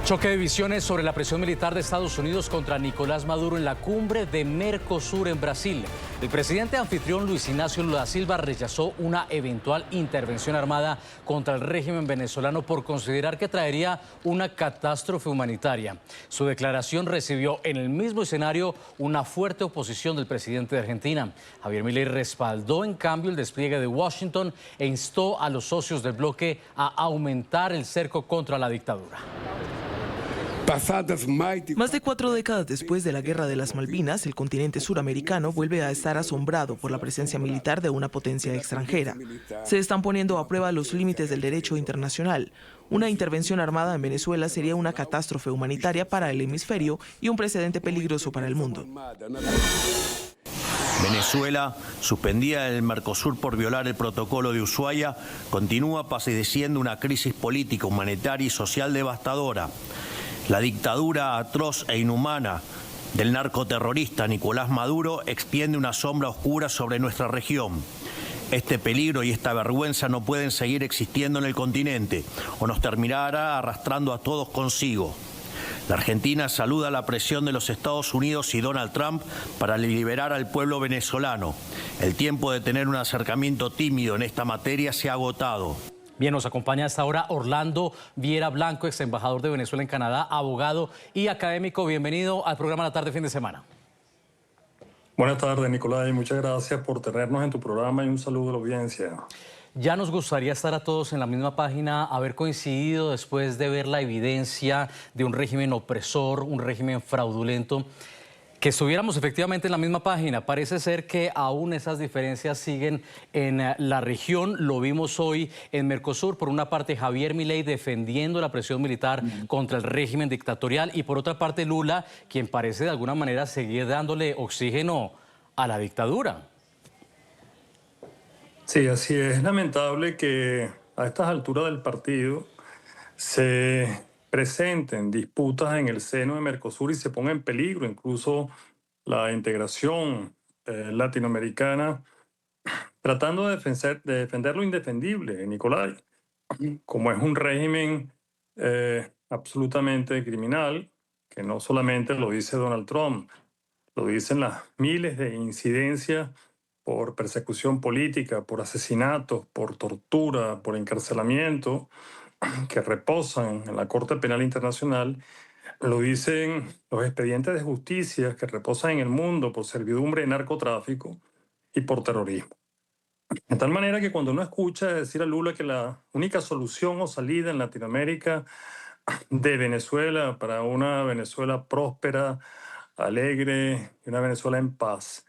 Choque de visiones sobre la presión militar de Estados Unidos contra Nicolás Maduro en la cumbre de Mercosur en Brasil. El presidente anfitrión Luis Ignacio Lula da Silva rechazó una eventual intervención armada contra el régimen venezolano por considerar que traería una catástrofe humanitaria. Su declaración recibió en el mismo escenario una fuerte oposición del presidente de Argentina. Javier Milei respaldó en cambio el despliegue de Washington e instó a los socios del bloque a aumentar el cerco contra la dictadura. Más de 4 décadas después de la Guerra de las Malvinas, el continente suramericano vuelve a estar asombrado por la presencia militar de una potencia extranjera. Se están poniendo a prueba los límites del derecho internacional. Una intervención armada en Venezuela sería una catástrofe humanitaria para el hemisferio y un precedente peligroso para el mundo. Venezuela, suspendida del Mercosur por violar el protocolo de Ushuaia, continúa padeciendo una crisis política, humanitaria y social devastadora. La dictadura atroz e inhumana del narcoterrorista Nicolás Maduro extiende una sombra oscura sobre nuestra región. Este peligro y esta vergüenza no pueden seguir existiendo en el continente o nos terminará arrastrando a todos consigo. La Argentina saluda la presión de los Estados Unidos y Donald Trump para liberar al pueblo venezolano. El tiempo de tener un acercamiento tímido en esta materia se ha agotado. Bien, nos acompaña a esta hora Orlando Viera Blanco, ex embajador de Venezuela en Canadá, abogado y académico. Bienvenido al programa La Tarde Fin de Semana. Buenas tardes, Nicolás, y muchas gracias por tenernos en tu programa y un saludo a la audiencia. Ya nos gustaría estar a todos en la misma página, haber coincidido después de ver la evidencia de un régimen opresor, un régimen fraudulento. Que estuviéramos efectivamente en la misma página. Parece ser que aún esas diferencias siguen en la región. Lo vimos hoy en Mercosur. Por una parte, Javier Milei defendiendo la presión militar contra el régimen dictatorial y por otra parte Lula, quien parece de alguna manera seguir dándole oxígeno a la dictadura. Sí, así es. Lamentable que a estas alturas del partido se presenten disputas en el seno de Mercosur y se ponga en peligro incluso la integración latinoamericana, tratando de defender lo indefendible, Nicolás, como es un régimen absolutamente criminal, que no solamente lo dice Donald Trump, lo dicen las miles de incidencias por persecución política, por asesinatos, por tortura, por encarcelamiento, que reposan en la Corte Penal Internacional, lo dicen los expedientes de justicia que reposan en el mundo por servidumbre de narcotráfico y por terrorismo. De tal manera que cuando uno escucha decir a Lula que la única solución o salida en Latinoamérica de Venezuela para una Venezuela próspera, alegre y una Venezuela en paz,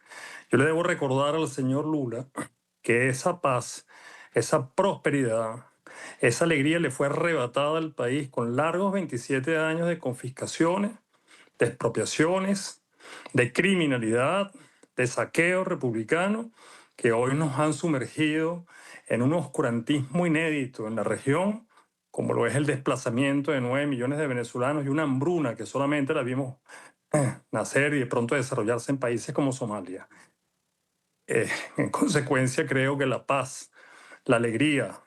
yo le debo recordar al señor Lula que esa paz, esa prosperidad, esa alegría le fue arrebatada al país con largos 27 años de confiscaciones, de expropiaciones, de criminalidad, de saqueo republicano, que hoy nos han sumergido en un oscurantismo inédito en la región, como lo es el desplazamiento de 9 millones de venezolanos y una hambruna que solamente la vimos nacer y de pronto desarrollarse en países como Somalia. En consecuencia, creo que la paz, la alegría,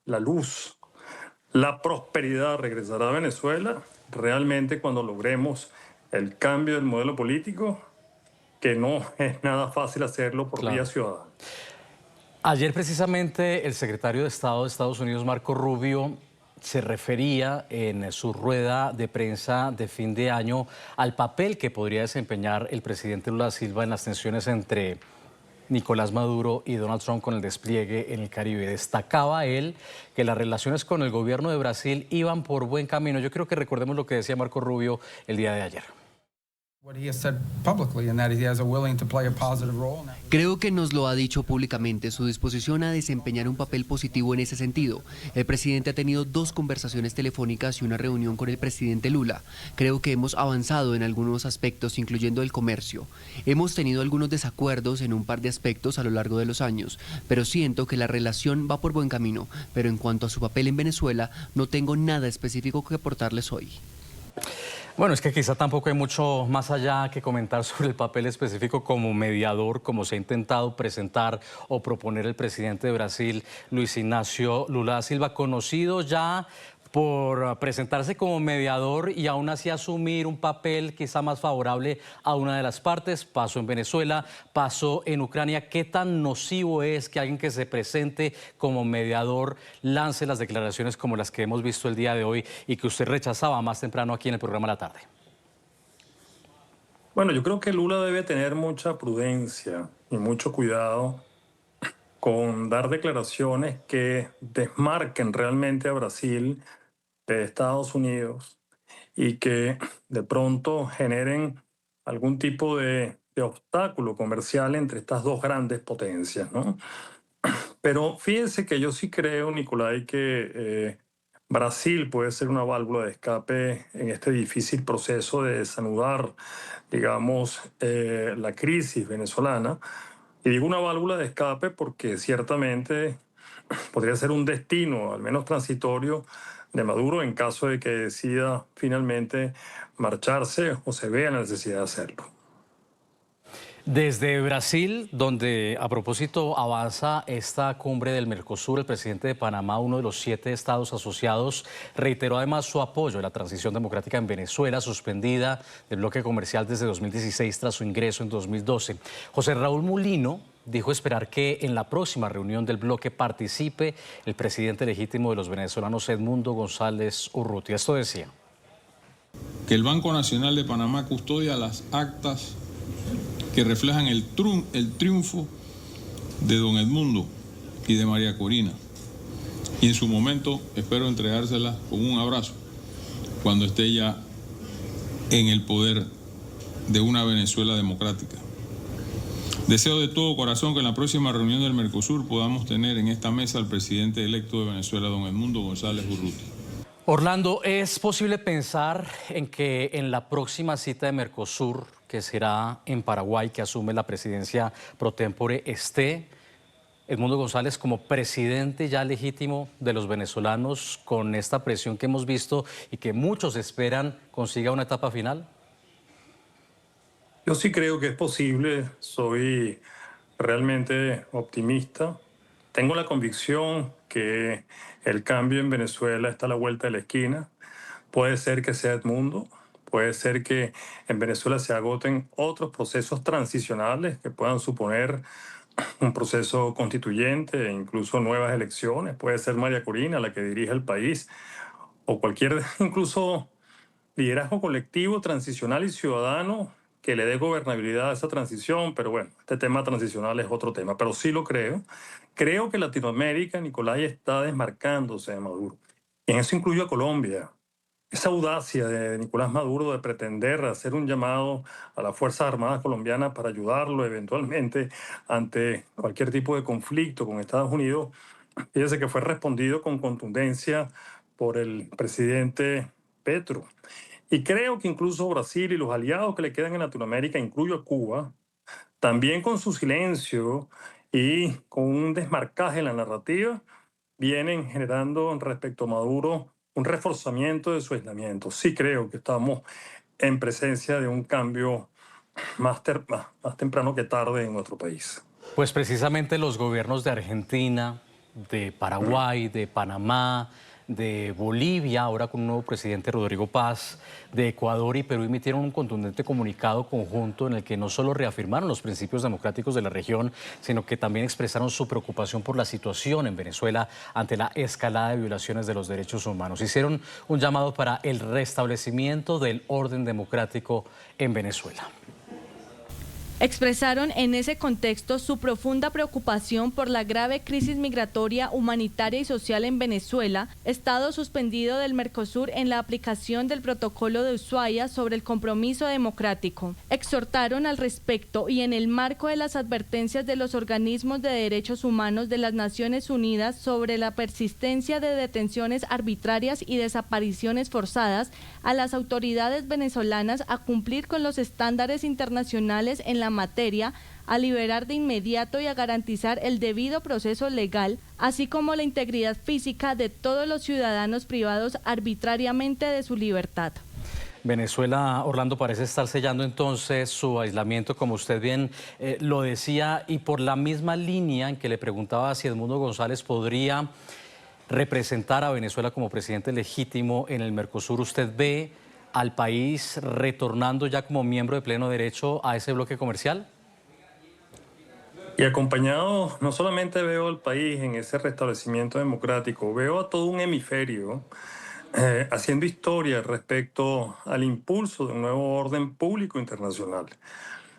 la luz, la prosperidad regresará a Venezuela realmente cuando logremos el cambio del modelo político, que no es nada fácil hacerlo por vía ciudadana. Ayer precisamente el secretario de Estado de Estados Unidos, Marco Rubio, se refería en su rueda de prensa de fin de año al papel que podría desempeñar el presidente Lula da Silva en las tensiones entre Nicolás Maduro y Donald Trump con el despliegue en el Caribe. Destacaba él que las relaciones con el gobierno de Brasil iban por buen camino. Yo creo que recordemos lo que decía Marco Rubio el día de ayer. Creo que nos lo ha dicho públicamente, su disposición a desempeñar un papel positivo en ese sentido. El presidente ha tenido 2 conversaciones telefónicas y una reunión con el presidente Lula. Creo que hemos avanzado en algunos aspectos, incluyendo el comercio. Hemos tenido algunos desacuerdos en un par de aspectos a lo largo de los años, pero siento que la relación va por buen camino. Pero en cuanto a su papel en Venezuela, no tengo nada específico que aportarles hoy. Bueno, es que quizá tampoco hay mucho más allá que comentar sobre el papel específico como mediador, como se ha intentado presentar o proponer el presidente de Brasil, Luis Ignacio Lula da Silva, conocido ya por presentarse como mediador y aún así asumir un papel quizá más favorable a una de las partes. Pasó en Venezuela, pasó en Ucrania. ¿Qué tan nocivo es que alguien que se presente como mediador lance las declaraciones como las que hemos visto el día de hoy y que usted rechazaba más temprano aquí en el programa La Tarde? Bueno, yo creo que Lula debe tener mucha prudencia y mucho cuidado con dar declaraciones que desmarquen realmente a Brasil de Estados Unidos y que de pronto generen algún tipo de obstáculo comercial entre estas dos grandes potencias, ¿no? Pero fíjense que yo sí creo, Nicolai, que Brasil puede ser una válvula de escape en este difícil proceso de desanudar, digamos, la crisis venezolana. Y digo una válvula de escape porque ciertamente podría ser un destino, al menos transitorio, de Maduro en caso de que decida finalmente marcharse o se vea la necesidad de hacerlo. Desde Brasil, donde a propósito avanza esta cumbre del Mercosur, el presidente de Panamá, uno de los 7 estados asociados, reiteró además su apoyo a la transición democrática en Venezuela, suspendida del bloque comercial desde 2016 tras su ingreso en 2012. José Raúl Mulino dijo esperar que en la próxima reunión del bloque participe el presidente legítimo de los venezolanos, Edmundo González Urrutia. Esto decía: que el Banco Nacional de Panamá custodia las actas que reflejan el triunfo de don Edmundo y de María Corina. Y en su momento espero entregárselas con un abrazo cuando esté ya en el poder de una Venezuela democrática. Deseo de todo corazón que en la próxima reunión del Mercosur podamos tener en esta mesa al presidente electo de Venezuela, don Edmundo González Urrutia. Orlando, ¿es posible pensar en que en la próxima cita de Mercosur, que será en Paraguay, que asume la presidencia pro tempore, esté Edmundo González como presidente ya legítimo de los venezolanos, con esta presión que hemos visto y que muchos esperan consiga una etapa final? Yo sí creo que es posible, soy realmente optimista. Tengo la convicción que el cambio en Venezuela está a la vuelta de la esquina. Puede ser que sea Edmundo, puede ser que en Venezuela se agoten otros procesos transicionales que puedan suponer un proceso constituyente e incluso nuevas elecciones. Puede ser María Corina la que dirija el país o cualquier incluso liderazgo colectivo, transicional y ciudadano que le dé gobernabilidad a esa transición, pero bueno, este tema transicional es otro tema, pero sí lo creo. Creo que Latinoamérica, Nicolai, está desmarcándose de Maduro. Y en eso incluyo a Colombia. Esa audacia de Nicolás Maduro de pretender hacer un llamado a las Fuerzas Armadas colombianas para ayudarlo eventualmente ante cualquier tipo de conflicto con Estados Unidos, fíjese que fue respondido con contundencia por el presidente Petro. Y creo que incluso Brasil y los aliados que le quedan en Latinoamérica, incluyo a Cuba, también con su silencio y con un desmarcaje en la narrativa, vienen generando respecto a Maduro un reforzamiento de su aislamiento. Sí creo que estamos en presencia de un cambio más temprano que tarde en nuestro país. Pues precisamente los gobiernos de Argentina, de Paraguay, de Panamá, de Bolivia, ahora con un nuevo presidente, Rodrigo Paz, de Ecuador y Perú, emitieron un contundente comunicado conjunto en el que no solo reafirmaron los principios democráticos de la región, sino que también expresaron su preocupación por la situación en Venezuela ante la escalada de violaciones de los derechos humanos. Hicieron un llamado para el restablecimiento del orden democrático en Venezuela. Expresaron en ese contexto su profunda preocupación por la grave crisis migratoria, humanitaria y social en Venezuela, estado suspendido del Mercosur en la aplicación del protocolo de Ushuaia sobre el compromiso democrático. Exhortaron al respecto y en el marco de las advertencias de los organismos de derechos humanos de las Naciones Unidas sobre la persistencia de detenciones arbitrarias y desapariciones forzadas, a las autoridades venezolanas a cumplir con los estándares internacionales en la materia, a liberar de inmediato y a garantizar el debido proceso legal, así como la integridad física de todos los ciudadanos privados arbitrariamente de su libertad. Venezuela, Orlando, parece estar sellando entonces su aislamiento, como usted bien lo decía, y por la misma línea en que le preguntaba si Edmundo González podría representar a Venezuela como presidente legítimo en el Mercosur, ¿usted ve al país retornando ya como miembro de pleno derecho a ese bloque comercial? Y acompañado, no solamente veo al país en ese restablecimiento democrático, veo a todo un hemisferio haciendo historia respecto al impulso de un nuevo orden público internacional.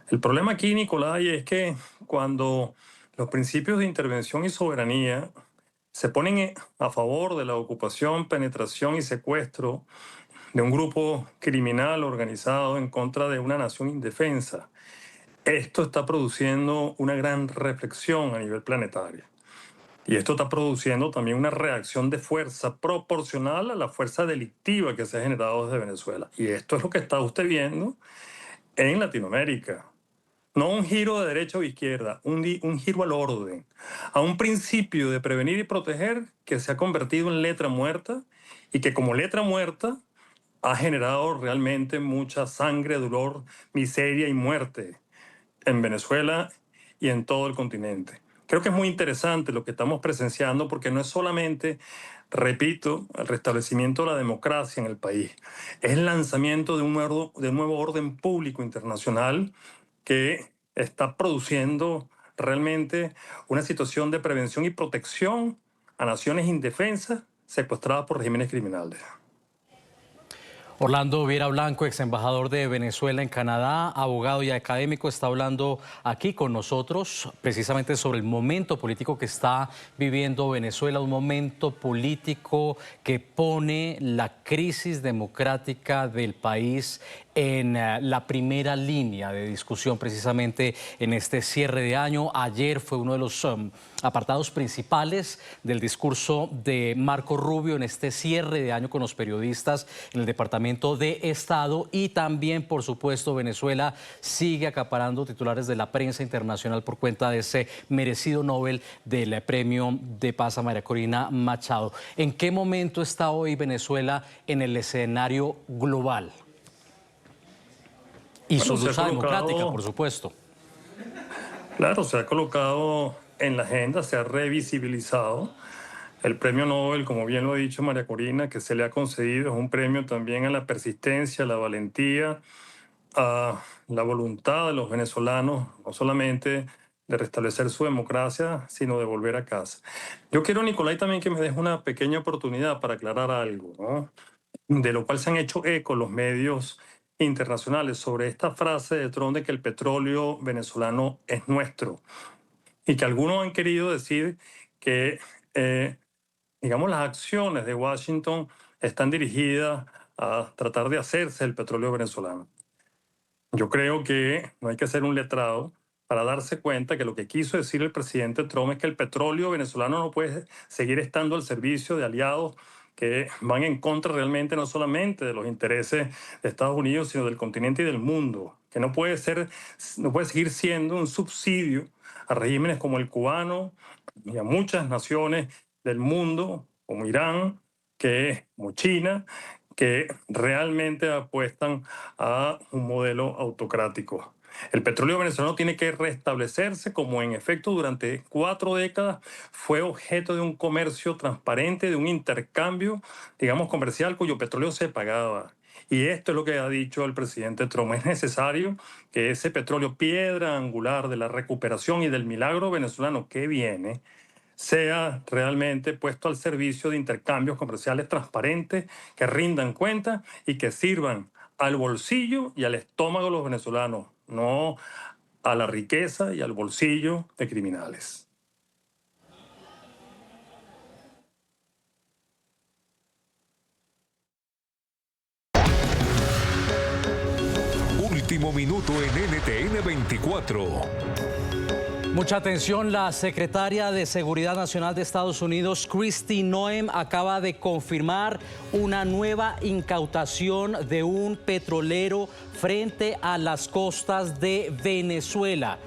El problema aquí, Nicolai, es que cuando los principios de intervención y soberanía se ponen a favor de la ocupación, penetración y secuestro de un grupo criminal organizado en contra de una nación indefensa, esto está produciendo una gran reflexión a nivel planetario. Y esto está produciendo también una reacción de fuerza proporcional a la fuerza delictiva que se ha generado desde Venezuela. Y esto es lo que está usted viendo en Latinoamérica. No un giro de derecha o izquierda, un giro al orden, a un principio de prevenir y proteger que se ha convertido en letra muerta y que como letra muerta ha generado realmente mucha sangre, dolor, miseria y muerte en Venezuela y en todo el continente. Creo que es muy interesante lo que estamos presenciando porque no es solamente, repito, el restablecimiento de la democracia en el país, es el lanzamiento de un nuevo orden público internacional que está produciendo realmente una situación de prevención y protección a naciones indefensas secuestradas por regímenes criminales. Orlando Viera Blanco, ex embajador de Venezuela en Canadá, abogado y académico, está hablando aquí con nosotros precisamente sobre el momento político que está viviendo Venezuela, un momento político que pone la crisis democrática del país en la primera línea de discusión precisamente en este cierre de año. Ayer fue uno de los apartados principales del discurso de Marco Rubio en este cierre de año con los periodistas en el Departamento de Estado y también, por supuesto, Venezuela sigue acaparando titulares de la prensa internacional por cuenta de ese merecido Nobel del Premio de Paz a María Corina Machado. ¿En qué momento está hoy Venezuela en el escenario global? Y su lucha democrática, por supuesto. Claro, se ha colocado en la agenda, se ha revisibilizado. El premio Nobel, como bien lo ha dicho María Corina, que se le ha concedido, es un premio también a la persistencia, a la valentía, a la voluntad de los venezolanos, no solamente de restablecer su democracia, sino de volver a casa. Yo quiero, Nicolai, también que me des una pequeña oportunidad para aclarar algo, ¿no? De lo cual se han hecho eco los medios internacionales sobre esta frase de Trump de que el petróleo venezolano es nuestro y que algunos han querido decir que, digamos, las acciones de Washington están dirigidas a tratar de hacerse el petróleo venezolano. Yo creo que no hay que ser un letrado para darse cuenta que lo que quiso decir el presidente Trump es que el petróleo venezolano no puede seguir estando al servicio de aliados que van en contra realmente no solamente de los intereses de Estados Unidos, sino del continente y del mundo, que no puede seguir siendo un subsidio a regímenes como el cubano y a muchas naciones del mundo, como Irán, como China, que realmente apuestan a un modelo autocrático. El petróleo venezolano tiene que restablecerse como en efecto durante 4 décadas fue objeto de un comercio transparente, de un intercambio, digamos, comercial cuyo petróleo se pagaba. Y esto es lo que ha dicho el presidente Trump. Es necesario que ese petróleo, piedra angular de la recuperación y del milagro venezolano que viene, sea realmente puesto al servicio de intercambios comerciales transparentes que rindan cuenta y que sirvan al bolsillo y al estómago de los venezolanos, no a la riqueza y al bolsillo de criminales. Último minuto en NTN 24. Mucha atención, la secretaria de Seguridad Nacional de Estados Unidos, Kristi Noem, acaba de confirmar una nueva incautación de un petrolero frente a las costas de Venezuela.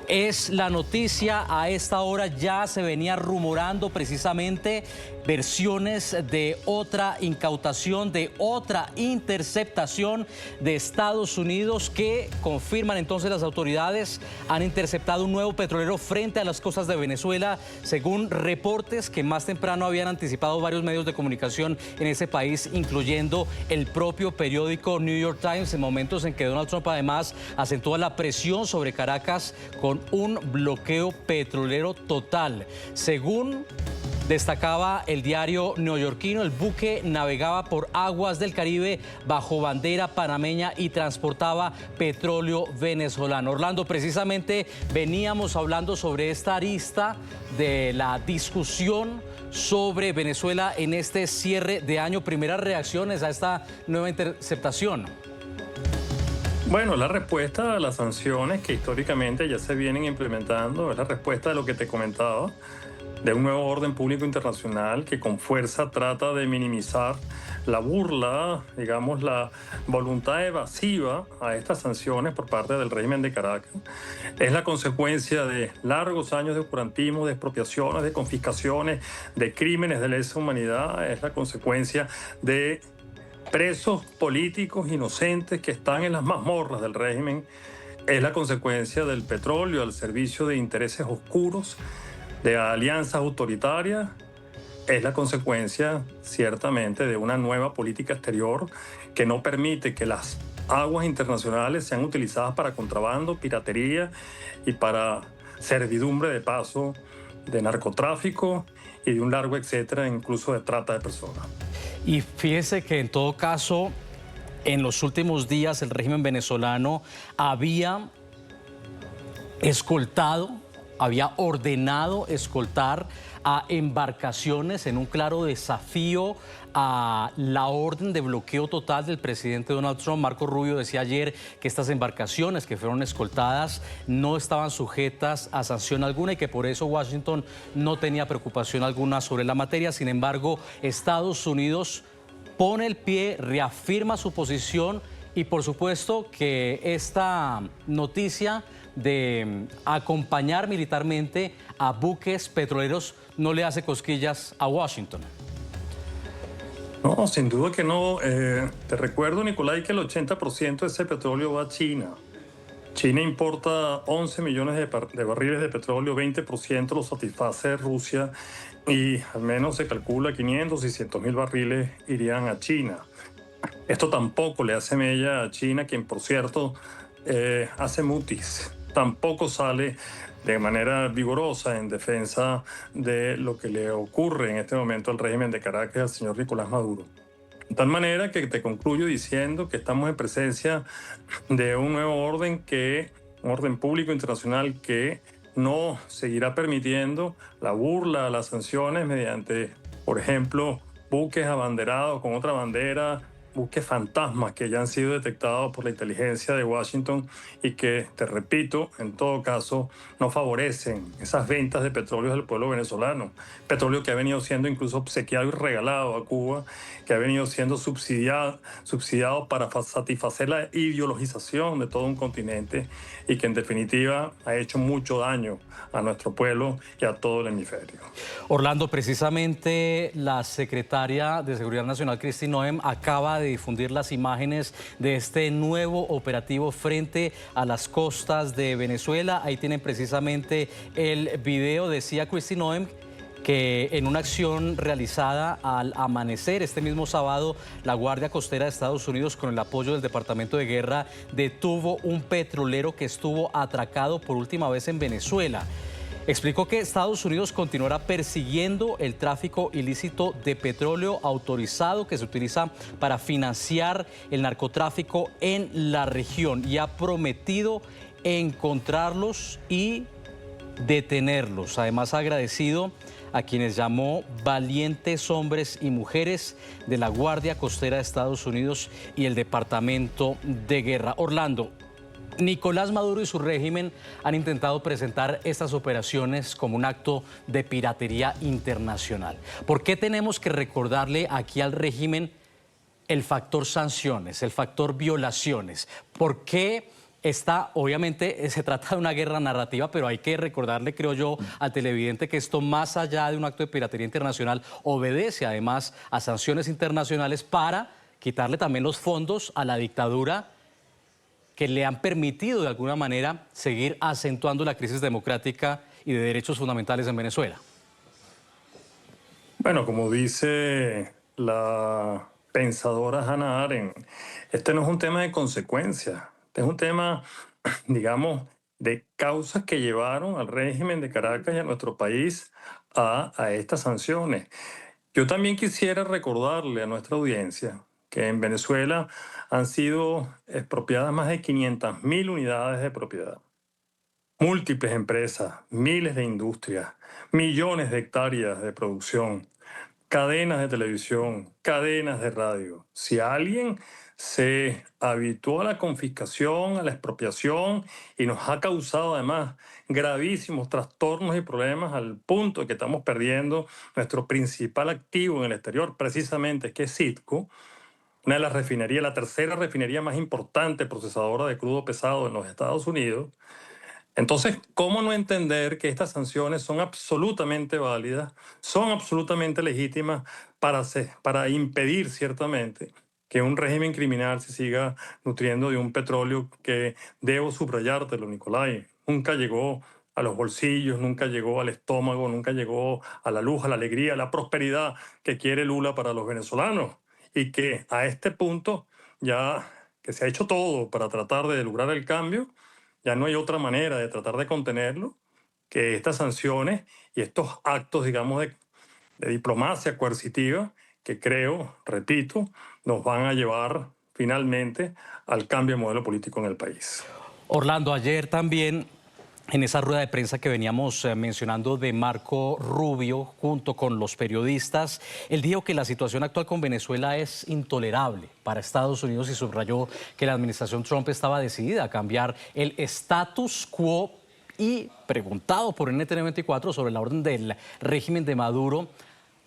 es la noticia. A esta hora ya se venía rumorando precisamente versiones de otra incautación, de otra interceptación de Estados Unidos, que confirman entonces las autoridades han interceptado un nuevo petrolero frente a las costas de Venezuela, según reportes que más temprano habían anticipado varios medios de comunicación en ese país, incluyendo el propio periódico New York Times, en momentos en que Donald Trump además acentúa la presión sobre Caracas con un bloqueo petrolero total. Según destacaba el diario neoyorquino, el buque navegaba por aguas del Caribe bajo bandera panameña y transportaba petróleo venezolano. Orlando, precisamente veníamos hablando sobre esta arista de la discusión sobre Venezuela en este cierre de año. Primeras reacciones a esta nueva interceptación. Bueno, la respuesta a las sanciones que históricamente ya se vienen implementando, es la respuesta de lo que te comentaba, de un nuevo orden público internacional que con fuerza trata de minimizar la burla, digamos, la voluntad evasiva a estas sanciones por parte del régimen de Caracas. Es la consecuencia de largos años de oscurantismo, de expropiaciones, de confiscaciones, de crímenes de lesa humanidad. Es la consecuencia de presos políticos inocentes que están en las mazmorras del régimen. Es la consecuencia del petróleo al servicio de intereses oscuros, de alianzas autoritarias. Es la consecuencia, ciertamente, de una nueva política exterior que no permite que las aguas internacionales sean utilizadas para contrabando, piratería y para servidumbre de paso de narcotráfico y de un largo etcétera, incluso de trata de personas. Y fíjese que en todo caso, en los últimos días el régimen venezolano había ordenado escoltar a embarcaciones en un claro desafío a la orden de bloqueo total del presidente Donald Trump. Marco Rubio decía ayer que estas embarcaciones que fueron escoltadas no estaban sujetas a sanción alguna y que por eso Washington no tenía preocupación alguna sobre la materia. Sin embargo, Estados Unidos pone el pie, reafirma su posición y por supuesto que esta noticia de acompañar militarmente a buques petroleros no le hace cosquillas a Washington. No, sin duda que no. Te recuerdo, Nicolai, que el 80% de ese petróleo va a China. China importa 11 millones de barriles de petróleo, 20% lo satisface Rusia y al menos se calcula 500, 600 mil barriles irían a China. Esto tampoco le hace mella a China, quien por cierto hace mutis. Tampoco sale de manera vigorosa en defensa de lo que le ocurre en este momento al régimen de Caracas y al señor Nicolás Maduro. De tal manera que te concluyo diciendo que estamos en presencia de un nuevo orden un orden público internacional que no seguirá permitiendo la burla a las sanciones mediante, por ejemplo, buques abanderados con otra bandera, buques fantasmas que ya han sido detectados por la inteligencia de Washington y que, te repito, en todo caso no favorecen esas ventas de petróleo del pueblo venezolano. Petróleo que ha venido siendo incluso obsequiado y regalado a Cuba, que ha venido siendo subsidiado para satisfacer la ideologización de todo un continente y que en definitiva ha hecho mucho daño a nuestro pueblo y a todo el hemisferio. Orlando, precisamente la secretaria de Seguridad Nacional, Kristi Noem, acaba de difundir las imágenes de este nuevo operativo frente a las costas de Venezuela. Ahí tienen precisamente el video. Decía Kristi Noem que en una acción realizada al amanecer este mismo sábado, la Guardia Costera de Estados Unidos, con el apoyo del Departamento de Guerra, detuvo un petrolero que estuvo atracado por última vez en Venezuela. Explicó que Estados Unidos continuará persiguiendo el tráfico ilícito de petróleo autorizado que se utiliza para financiar el narcotráfico en la región y ha prometido encontrarlos y detenerlos. Además, ha agradecido a quienes llamó valientes hombres y mujeres de la Guardia Costera de Estados Unidos y el Departamento de Guerra. Orlando, Nicolás Maduro y su régimen han intentado presentar estas operaciones como un acto de piratería internacional. ¿Por qué tenemos que recordarle aquí al régimen el factor sanciones, el factor violaciones? ¿Por qué Obviamente se trata de una guerra narrativa, pero hay que recordarle, creo yo, al televidente que esto, más allá de un acto de piratería internacional, obedece además a sanciones internacionales para quitarle también los fondos a la dictadura que le han permitido de alguna manera seguir acentuando la crisis democrática y de derechos fundamentales en Venezuela. Bueno, como dice la pensadora Hannah Arendt, este no es un tema de consecuencias, este es un tema, digamos, de causas que llevaron al régimen de Caracas y a nuestro país a estas sanciones. Yo también quisiera recordarle a nuestra audiencia que en Venezuela han sido expropiadas más de 500.000 unidades de propiedad, múltiples empresas, miles de industrias, millones de hectáreas de producción, cadenas de televisión, cadenas de radio. Si alguien se habituó a la confiscación, a la expropiación y nos ha causado además gravísimos trastornos y problemas al punto de que estamos perdiendo nuestro principal activo en el exterior, precisamente que es Citgo, una de las refinerías, la tercera refinería más importante procesadora de crudo pesado en los Estados Unidos. Entonces, ¿cómo no entender que estas sanciones son absolutamente válidas, son absolutamente legítimas para impedir ciertamente que un régimen criminal se siga nutriendo de un petróleo que, debo subrayártelo, Nicolai, nunca llegó a los bolsillos, nunca llegó al estómago, nunca llegó a la luz, a la alegría, a la prosperidad que quiere Lula para los venezolanos? Y que a este punto, ya que se ha hecho todo para tratar de lograr el cambio, ya no hay otra manera de tratar de contenerlo que estas sanciones y estos actos, digamos, de diplomacia coercitiva que creo, repito, nos van a llevar finalmente al cambio de modelo político en el país. Orlando, ayer también, en esa rueda de prensa que veníamos mencionando de Marco Rubio junto con los periodistas, él dijo que la situación actual con Venezuela es intolerable para Estados Unidos y subrayó que la administración Trump estaba decidida a cambiar el status quo, y preguntado por NTN24 sobre la orden del régimen de Maduro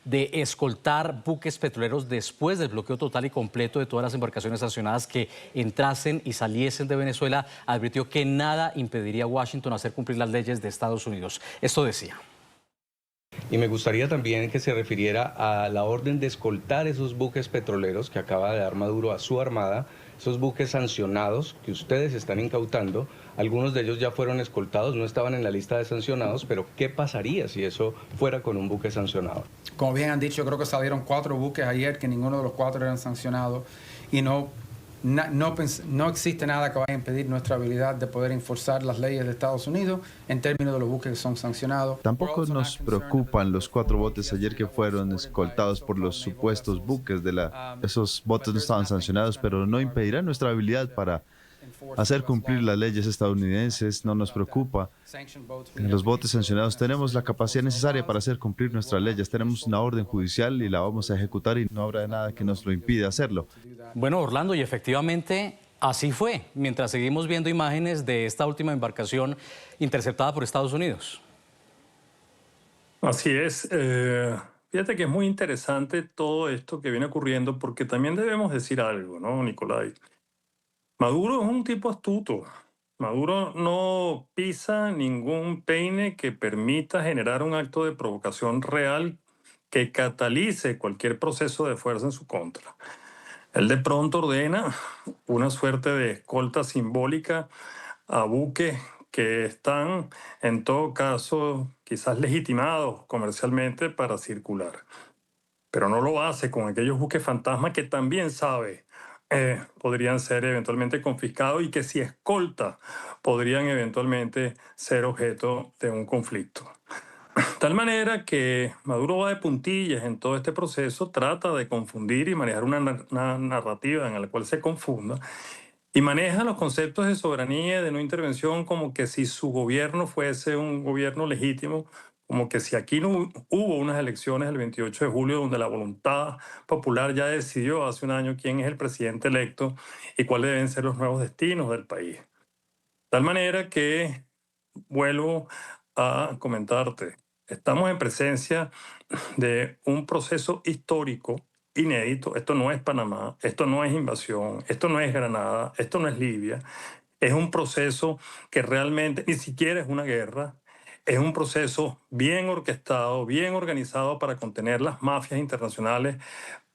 de escoltar buques petroleros después del bloqueo total y completo de todas las embarcaciones sancionadas que entrasen y saliesen de Venezuela, advirtió que nada impediría a Washington hacer cumplir las leyes de Estados Unidos. Esto decía. Y me gustaría también que se refiriera a la orden de escoltar esos buques petroleros que acaba de dar Maduro a su armada, esos buques sancionados que ustedes están incautando. Algunos de ellos ya fueron escoltados, no estaban en la lista de sancionados, pero ¿qué pasaría si eso fuera con un buque sancionado? Como bien han dicho, creo que salieron 4 buques ayer, que ninguno de los 4 eran sancionados, y no existe nada que vaya a impedir nuestra habilidad de poder enforzar las leyes de Estados Unidos en términos de los buques que son sancionados. Tampoco nos preocupan los 4 botes ayer que fueron escoltados por los supuestos buques esos botes no estaban sancionados, pero no impedirá nuestra habilidad para hacer cumplir las leyes estadounidenses. No nos preocupa. En los botes sancionados tenemos la capacidad necesaria para hacer cumplir nuestras leyes. Tenemos una orden judicial y la vamos a ejecutar y no habrá nada que nos lo impida hacerlo. Bueno, Orlando, y efectivamente así fue, mientras seguimos viendo imágenes de esta última embarcación interceptada por Estados Unidos. Así es. Fíjate que es muy interesante todo esto que viene ocurriendo, porque también debemos decir algo, ¿no, Nicolai? Maduro es un tipo astuto. Maduro no pisa ningún peine que permita generar un acto de provocación real que catalice cualquier proceso de fuerza en su contra. Él de pronto ordena una suerte de escolta simbólica a buques que están, en todo caso, quizás legitimados comercialmente para circular. Pero no lo hace con aquellos buques fantasma que también sabe podrían ser eventualmente confiscados y que si escolta podrían eventualmente ser objeto de un conflicto. De tal manera que Maduro va de puntillas en todo este proceso, trata de confundir y manejar una narrativa en la cual se confunda, y maneja los conceptos de soberanía y de no intervención como que si su gobierno fuese un gobierno legítimo, como que si aquí no hubo unas elecciones el 28 de julio donde la voluntad popular ya decidió hace un año quién es el presidente electo y cuáles deben ser los nuevos destinos del país. De tal manera que, vuelvo a comentarte, estamos en presencia de un proceso histórico inédito. Esto no es Panamá, esto no es invasión, esto no es Granada, esto no es Libia. Es un proceso que realmente ni siquiera es una guerra. Es un proceso bien orquestado, bien organizado para contener las mafias internacionales,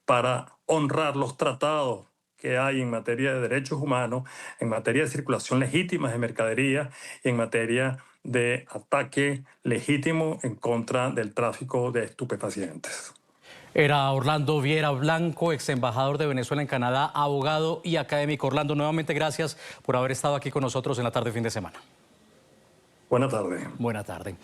para honrar los tratados que hay en materia de derechos humanos, en materia de circulación legítima de mercadería y en materia de ataque legítimo en contra del tráfico de estupefacientes. Era Orlando Viera Blanco, ex embajador de Venezuela en Canadá, abogado y académico. Orlando, nuevamente gracias por haber estado aquí con nosotros en la tarde fin de semana. Buena tarde. Buena tarde.